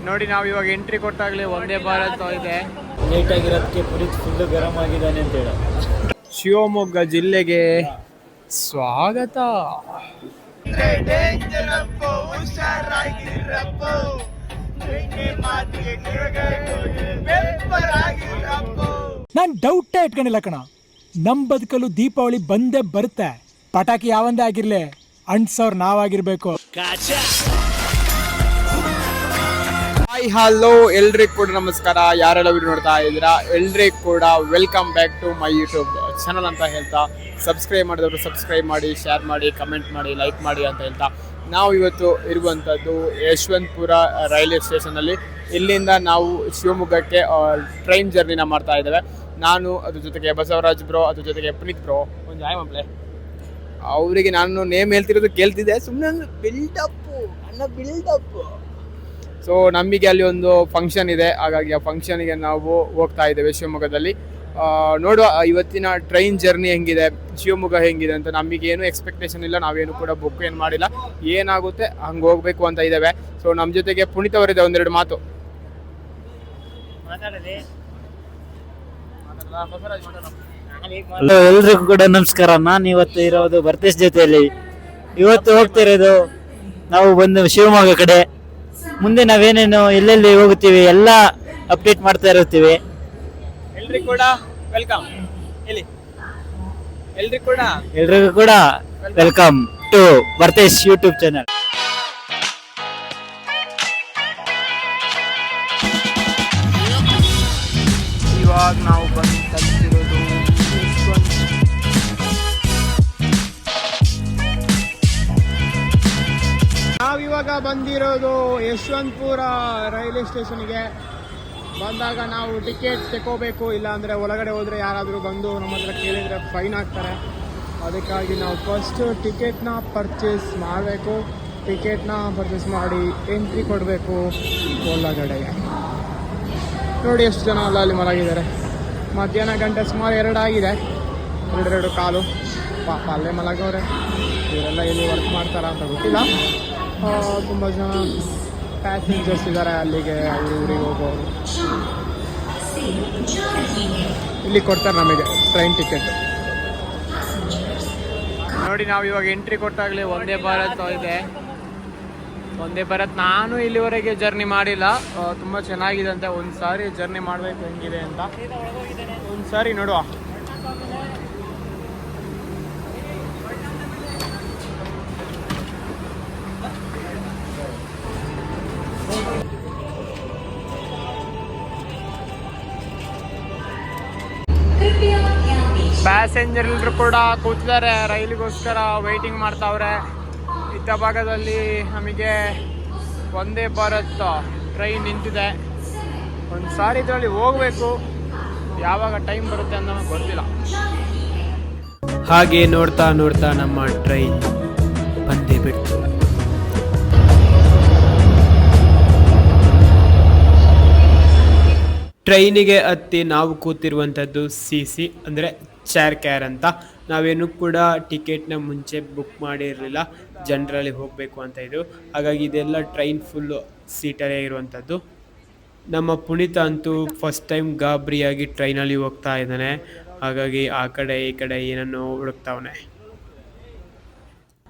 ನೋಡಿ ನಾವು ಇವಾಗ ಎಂಟ್ರಿ ಕೊಟ್ಟಾಗಲೇ ವಂದೇ ಭಾರತ್ ಇದೆ. ಲೇಟ್ ಆಗಿರೋದಕ್ಕೆ ಪುನೀತ್ ಫುಲ್ ಗರಂ ಆಗಿದ್ದಾನೆ ಅಂತ ಹೇಳ. ಶಿವಮೊಗ್ಗ ಜಿಲ್ಲೆಗೆ ಸ್ವಾಗತ. ನಾನ್ ಡೌಟೇ ಇಟ್ಕೊಂಡಿಲ್ಲ ಕಣ. ನಮ್ ಬದುಕಲು ದೀಪಾವಳಿ ಬಂದೇ ಬರುತ್ತೆ. ಪಟಾಕಿ ಯಾವಂದೇ ಆಗಿರ್ಲಿ, ಅಂಟ್ಸೋರ್ ನಾವಾಗಿರ್ಬೇಕು. ಹಾಯ್ ಹಲೋ ಎಲ್ರಿಗೂ ಕೂಡ ನಮಸ್ಕಾರ. ಯಾರೆಲ್ಲ ವಿಡಿಯೋ ನೋಡ್ತಾ ಇದ್ದೀರಾ ಎಲ್ರಿಗೂ ಕೂಡ welcome back to my YouTube channel ಅಂತ ಹೇಳ್ತಾ, ಸಬ್ಸ್ಕ್ರೈಬ್ ಮಾಡಿದವರು ಸಬ್ಸ್ಕ್ರೈಬ್ ಮಾಡಿ, ಶೇರ್ ಮಾಡಿ, ಕಮೆಂಟ್ ಮಾಡಿ, ಲೈಕ್ ಮಾಡಿ ಅಂತ ಹೇಳ್ತಾ, ನಾವು ಇವತ್ತು ಇರುವಂಥದ್ದು ಯಶವಂತಪುರ ರೈಲ್ವೆ ಸ್ಟೇಷನಲ್ಲಿ. ಇಲ್ಲಿಂದ ನಾವು ಶಿವಮೊಗ್ಗಕ್ಕೆ ಟ್ರೈನ್ ಜರ್ನಿನ ಮಾಡ್ತಾ ಇದ್ದೇವೆ. ನಾನು ಅದ್ರ ಜೊತೆಗೆ ಬಸವರಾಜ್ ಬ್ರೋ, ಅದ್ರ ಜೊತೆಗೆ ಪುನೀತ್ ಬ್ರೋ. ಒಂದು ಹಾಯ್ ಮಕ್ಕಳೇ. ಅವರಿಗೆ ನಾನು ನೇಮ್ ಹೇಳ್ತಿರೋದು ಕೇಳ್ತಿದ್ದೆ, ಸುಮ್ಮನೆ ಬಿಲ್ಡಪ್ಪು. ಸೊ ನಮಗೆ ಅಲ್ಲಿ ಒಂದು ಫಂಕ್ಷನ್ ಇದೆ, ಹಾಗಾಗಿ ಆ ಫಂಕ್ಷನಿಗೆ ನಾವು ಹೋಗ್ತಾ ಇದ್ದೇವೆ ಶಿವಮೊಗ್ಗದಲ್ಲಿ. ನೋಡುವ ಇವತ್ತಿನ ಟ್ರೈನ್ ಜರ್ನಿ ಹೆಂಗಿದೆ, ಶಿವಮೊಗ್ಗ ಹೆಂಗಿದೆ ಅಂತ. ನಮಗೇನು ಎಕ್ಸ್ಪೆಕ್ಟೇಷನ್ ಇಲ್ಲ, ನಾವೇನು ಕೂಡ ಬುಕ್ ಏನು ಮಾಡಿಲ್ಲ, ಏನಾಗುತ್ತೆ ಹಂಗೆ ಹೋಗ್ಬೇಕು ಅಂತ ಇದ್ದೇವೆ. ಸೊ ನಮ್ಮ ಜೊತೆಗೆ ಪುನೀತ್ ಅವರಿದೆ, ಒಂದೆರಡು ಮಾತು ಹಲೋ ಎಲ್ರಿಗೂ ಕೂಡ ನಮಸ್ಕಾರ. ನಾನು ಇವತ್ತು ಇರೋದು ಭರತೇಶ್ ಜೊತೆಯಲ್ಲಿ. ಇವತ್ತು ಹೋಗ್ತಿರೋದು ನಾವು ಬಂದು ಶಿವಮೊಗ್ಗ ಕಡೆ. ಮುಂದೆ ನಾವೇನೇನು ಎಲ್ಲೆಲ್ಲಿ ಹೋಗುತ್ತೀವಿ ಎಲ್ಲ ಅಪ್ಡೇಟ್ ಮಾಡ್ತಾ ಇರ್ತೀವಿ. ಎಲ್ರಿಗೂ ಕೂಡ ವೆಲ್ಕಮ್. ಎಲ್ರಿಗೂ ಕೂಡ welcome to Bharatesh YouTube channel. ಇವಾಗ ನಾವು ಬಂದು ತಲುಪಿರೋದು ನಾವಿವಾಗ ಬಂದಿರೋದು ಯಶವಂತಪುರ ರೈಲ್ವೆ ಸ್ಟೇಷನ್ಗೆ. ಬಂದಾಗ ನಾವು ಟಿಕೆಟ್ ತಗೋಬೇಕು, ಇಲ್ಲಾಂದರೆ ಒಳಗಡೆ ಹೋದರೆ ಯಾರಾದರೂ ಬಂದು ನಮ್ಮ ಹತ್ರ ಕೇಳಿದರೆ ಫೈನ್ ಹಾಕ್ತಾರೆ. ಅದಕ್ಕಾಗಿ ನಾವು ಫಸ್ಟು ಟಿಕೆಟ್ನ ಪರ್ಚೇಸ್ ಮಾಡಬೇಕು. ಟಿಕೆಟ್ನ ಪರ್ಚೇಸ್ ಮಾಡಿ ಎಂಟ್ರಿ ಕೊಡಬೇಕು ಒಳಗಡೆಗೆ. ನೋಡಿ ಎಷ್ಟು ಜನ ಅಲ್ಲಿ ಮಲಗಿದ್ದಾರೆ. ಮಧ್ಯಾಹ್ನ ಗಂಟೆ ಸುಮಾರು 2 ಆಗಿದೆ, 2 ಕಾಲು. ಪಾಪ ಅಲ್ಲೇ ಮಲಗವ್ರೆ. ಇವರೆಲ್ಲ ಎಲ್ಲಿ ವರ್ಕ್ ಮಾಡ್ತಾರ ಅಂತ ಗೊತ್ತಿಲ್ಲ. ತುಂಬ ಜನ ಪ್ಯಾಸೆಂಜರ್ಸ್ ಇದ್ದಾರೆ ಅಲ್ಲಿಗೆ, ಅವರು ಊರಿಗೆ ಹೋಗೋರು. ಇಲ್ಲಿ ಕೊಡ್ತಾರೆ ನಮಗೆ ಟ್ರೈನ್ ಟಿಕೆಟ್. ನೋಡಿ ನಾವು ಇವಾಗ ಎಂಟ್ರಿ ಕೊಟ್ಟಾಗಲೇ ವಂದೇ ಭಾರತ್ ಇದೆ. ವಂದೇ ಭಾರತ್ ನಾನು ಇಲ್ಲಿವರೆಗೆ ಜರ್ನಿ ಮಾಡಿಲ್ಲ, ತುಂಬ ಚೆನ್ನಾಗಿದೆ ಅಂತ. ಒಂದು ಸಾರಿ ಜರ್ನಿ ಮಾಡಬೇಕು ಹೆಂಗಿದೆ ಅಂತ, ಒಂದು ಸಾರಿ ನೋಡುವ. ಪ್ಯಾಸೆಂಜರ್ ಎಲ್ಲರೂ ಕೂಡ ಕೂತಿದ್ದಾರೆ, ರೈಲಿಗೋಸ್ಕರ ವೆಯ್ಟಿಂಗ್ ಮಾಡ್ತಾವ್ರೆ. ಇತ್ತ ಭಾಗದಲ್ಲಿ ನಮಗೆ ವಂದೇ ಭಾರತ್ ಟ್ರೈನ್ ನಿಂತಿದೆ. ಒಂದು ಸಾರಿ ಇದರಲ್ಲಿ ಹೋಗಬೇಕು, ಯಾವಾಗ ಟೈಮ್ ಬರುತ್ತೆ ಅಂತ ನಮಗೆ ಗೊತ್ತಿಲ್ಲ. ಹಾಗೆ ನೋಡ್ತಾ ನೋಡ್ತಾ ನಮ್ಮ ಟ್ರೈನ್ ಬಂದೇ ಬಿಡ್ತು. ಟ್ರೈನಿಗೆ ಹತ್ತಿ ನಾವು ಕೂತಿರುವಂಥದ್ದು CC ಅಂದರೆ ಚೇರ್ ಕೇರ್ ಅಂತ. ನಾವೇನು ಕೂಡ ಟಿಕೆಟ್ನ ಮುಂಚೆ ಬುಕ್ ಮಾಡಿರಲಿಲ್ಲ, ಜನರಲ್ಲಿ ಹೋಗಬೇಕು ಅಂತ ಇದ್ದು. ಹಾಗಾಗಿ ಇದೆಲ್ಲ ಟ್ರೈನ್ ಫುಲ್ಲು ಸೀಟರೇ ಇರುವಂಥದ್ದು. ನಮ್ಮ ಪುನೀತ ಅಂತೂ ಫಸ್ಟ್ ಟೈಮ್ ಗಾಬರಿಯಾಗಿ ಟ್ರೈನಲ್ಲಿ ಹೋಗ್ತಾ ಇದ್ದಾನೆ. ಹಾಗಾಗಿ ಆ ಕಡೆ ಈ ಕಡೆ ಏನನ್ನೋ ಹುಡುಕ್ತಾವನೆ.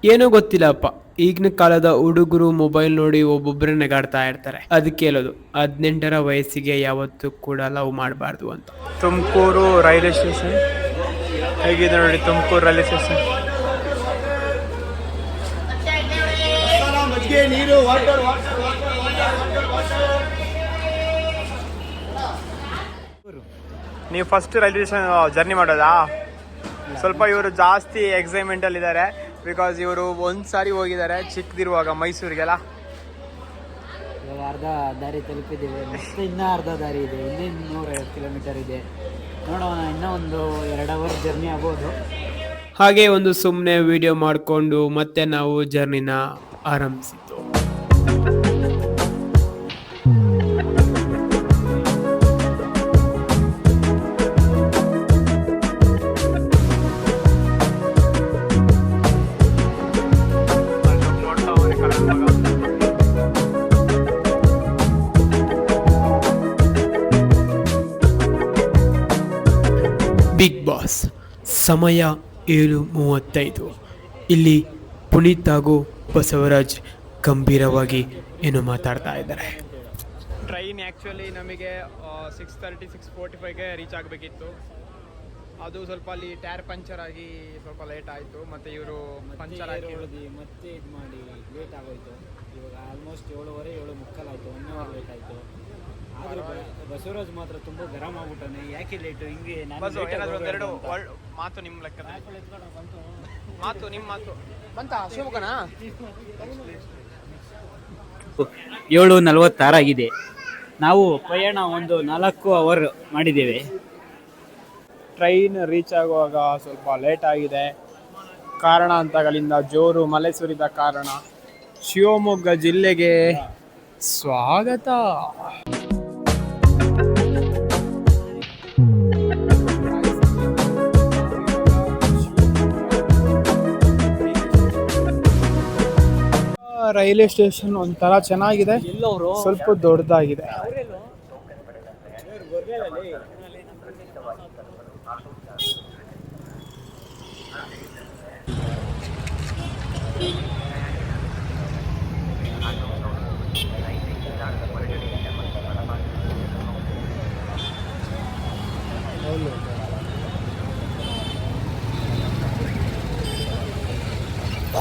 ಏನೂ ಗೊತ್ತಿಲ್ಲಪ್ಪ, ಈಗಿನ ಕಾಲದ ಹುಡುಗರು ಮೊಬೈಲ್ ನೋಡಿ ಒಬ್ಬೊಬ್ಬರೇ ನೆಗಾಡ್ತಾ ಇರ್ತಾರೆ. ಅದಕ್ಕೆ ಹೇಳೋದು, 18ರ ವಯಸ್ಸಿಗೆ ಯಾವತ್ತೂ ಕೂಡ ಲವ್ ಮಾಡಬಾರ್ದು ಅಂತ. ತುಮಕೂರು ರೈಲ್ವೆ ಸ್ಟೇಷನ್ ಹೇಗಿದೆ ನೋಡಿ. ತುಮಕೂರು ರೈಲ್ವೆ ಸ್ಟೇಷನ್ ನೀವು ಫಸ್ಟ್ ರೈಲ್ವೆ ಸ್ಟೇಷನ್ ಜರ್ನಿ ಮಾಡೋದಾ? ಸ್ವಲ್ಪ ಇವರು ಜಾಸ್ತಿ ಎಕ್ಸೈಟ್ಮೆಂಟಲ್ಲಿ ಇದ್ದಾರೆ. ಬಿಕಾಸ್ ಇವರು ಒಂದು ಸಾರಿ ಹೋಗಿದ್ದಾರೆ ಚಿಕ್ಕದಿರುವಾಗ ಮೈಸೂರಿಗೆಲ್ಲ. ಇವಾಗ ಅರ್ಧ ದಾರಿ ತಲುಪಿದ್ದೀವಿ, ಮತ್ತೆ ಇನ್ನೂ ಅರ್ಧ ದಾರಿ ಇದೆ, ಇನ್ನೂ 150 ಕಿಲೋಮೀಟರ್ ಇದೆ. ನೋಡೋಣ, ಇನ್ನೂ ಒಂದು 2 ಅವರ್ ಜರ್ನಿ ಆಗ್ಬೋದು. ಹಾಗೆ ಒಂದು ಸುಮ್ಮನೆ ವಿಡಿಯೋ ಮಾಡಿಕೊಂಡು ಮತ್ತೆ ನಾವು ಜರ್ನಿನ ಆರಂಭಿಸಿದ್ದು. ಬಿಗ್ ಬಾಸ್ ಸಮಯ 7:35. ಇಲ್ಲಿ ಪುನೀತ್ ಹಾಗೂ ಬಸವರಾಜ್ ಗಂಭೀರವಾಗಿ ಏನು ಮಾತಾಡ್ತಾ ಇದ್ದಾರೆ. ಟ್ರೈನ್ ಆ್ಯಕ್ಚುಲಿ ನಮಗೆ 6:30 6:45ಗೆ ರೀಚ್ ಆಗಬೇಕಿತ್ತು. ಅದು ಸ್ವಲ್ಪ ಅಲ್ಲಿ ಟೈರ್ ಪಂಚರ್ ಆಗಿ ಸ್ವಲ್ಪ ಲೇಟ್ ಆಯಿತು. ಮತ್ತು ಇವರು ಪಂಚರ್ ಆಗಿ ಮತ್ತೆ ಇದು ಮಾಡಿ ಲೇಟ್ ಆಗೋಯ್ತು. ಇವಾಗ ಆಲ್ಮೋಸ್ಟ್ 7:15 7:45 ಆಯಿತು. 1 ಅವರ್ ಲೇಟ್ ಆಯಿತು. ಆದರೂ ಬಸವರಾಜ್ ಮಾತ್ರ ತುಂಬ ಗರಂ ಆಗ್ಬಿಟ್ಟಾನೆ. ಯಾಕೆ ಲೇಟು ಹಿಂಗೆ ಏನಾದರೂ ಒಂದೆರಡು ಮಾತು ನಿಮ್ಮ ಲೆಕ್ಕ ಮಾತು ನಿಮ್ಮ ಮಾತು ಬಂತ ಶಿವಮೊಗ್ಗನಾ 7:46 ಆಗಿದೆ. ನಾವು ಪ್ರಯಾಣ ಒಂದು 4 ಅವರ್ ಮಾಡಿದ್ದೇವೆ. ಟ್ರೈನ್ ರೀಚ್ ಆಗುವಾಗ ಸ್ವಲ್ಪ ಲೇಟ್ ಆಗಿದೆ. ಕಾರಣಾಂತರಗಳಿಂದ ಜೋರು ಮಳೆ ಸುರಿದ ಕಾರಣ. ಶಿವಮೊಗ್ಗ ಜಿಲ್ಲೆಗೆ ಸ್ವಾಗತ. ರೈಲ್ವೆ ಸ್ಟೇಷನ್ ಒಂಥರ ಚೆನ್ನಾಗಿದೆ, ಸ್ವಲ್ಪ ದೊಡ್ಡದಾಗಿದೆ.